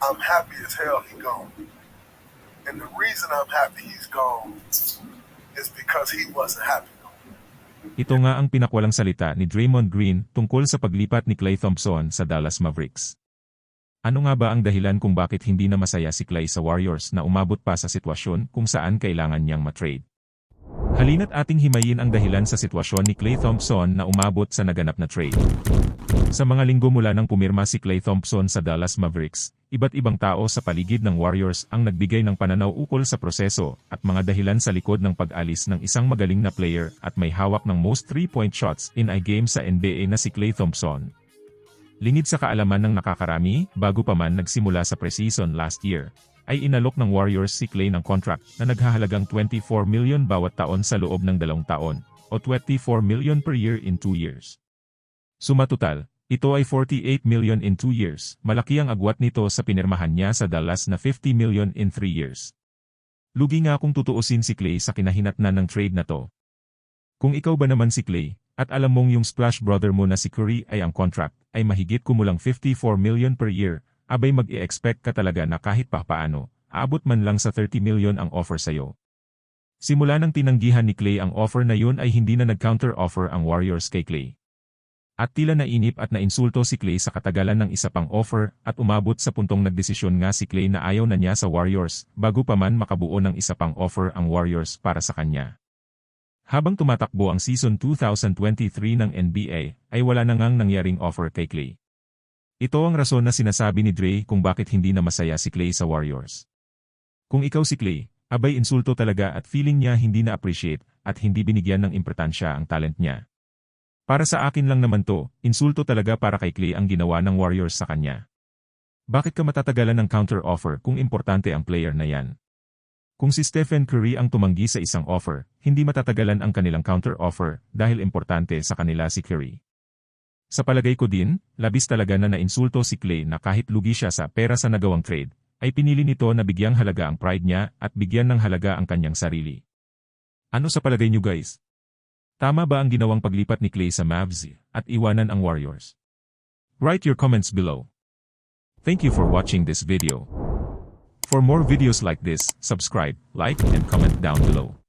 I'm happy as hell he gone. And the reason I'm happy he's gone is because he wasn't happy. Ito nga ang pinakwalang salita ni Draymond Green tungkol sa paglipat ni Klay Thompson sa Dallas Mavericks. Ano nga ba ang dahilan kung bakit hindi na masaya si Klay sa Warriors na umabot pa sa sitwasyon kung saan kailangan niyang matrade? Halina't ating himayin ang dahilan sa sitwasyon ni Klay Thompson na umabot sa naganap na trade. Sa mga linggo mula nang pumirma si Klay Thompson sa Dallas Mavericks, iba't ibang tao sa paligid ng Warriors ang nagbigay ng pananaw ukol sa proseso at mga dahilan sa likod ng pag-alis ng isang magaling na player at may hawak ng most 3-point shots in a game sa NBA na si Klay Thompson. Lingid sa kaalaman ng nakakarami, bago pa man nagsimula sa preseason last year, ay inalok ng Warriors si Klay ng contract na naghahalagang $24 million bawat taon sa loob ng 2 taon, o $24 million per year in 2 years. Sumatotal, ito ay $48 million in 2 years, malaki ang agwat nito sa pinirmahan niya sa Dallas na $50 million in 3 years. Lugi nga kung tutuusin si Klay sa kinahinatnan ng trade na to. Kung ikaw ba naman si Klay, at alam mong yung splash brother mo na si Curry ay ang contract, ay mahigit kumulang $54 million per year, abay mag-i-expect ka talaga na kahit papaano, aabot man lang sa $30 million ang offer sa'yo. Simula nang tinanggihan ni Klay ang offer na yun ay hindi na nag-counter offer ang Warriors kay Klay. At tila nainip at nainsulto si Klay sa katagalan ng isa pang offer at umabot sa puntong nagdesisyon nga si Klay na ayaw na niya sa Warriors bago pa man makabuo ng isa pang offer ang Warriors para sa kanya. Habang tumatakbo ang season 2023 ng NBA, ay wala na ngang nangyaring offer kay Klay. Ito ang rason na sinasabi ni Dre kung bakit hindi na masaya si Klay sa Warriors. Kung ikaw si Klay, abay insulto talaga at feeling niya hindi na-appreciate at hindi binigyan ng importansya ang talent niya. Para sa akin lang naman to, insulto talaga para kay Klay ang ginawa ng Warriors sa kanya. Bakit ka matatagalan ng counter-offer kung importante ang player na yan? Kung si Stephen Curry ang tumanggi sa isang offer, hindi matatagalan ang kanilang counter-offer dahil importante sa kanila si Curry. Sa palagay ko din, labis talaga na nainsulto si Klay na kahit lugi siya sa pera sa nagawang trade, ay pinili nito na bigyang halaga ang pride niya at bigyan ng halaga ang kanyang sarili. Ano sa palagay niyo guys? Tama ba ang ginawang paglipat ni Klay sa Mavs at iwanan ang Warriors? Write your comments below. Thank you for watching this video. For more videos like this, subscribe, like, and comment down below.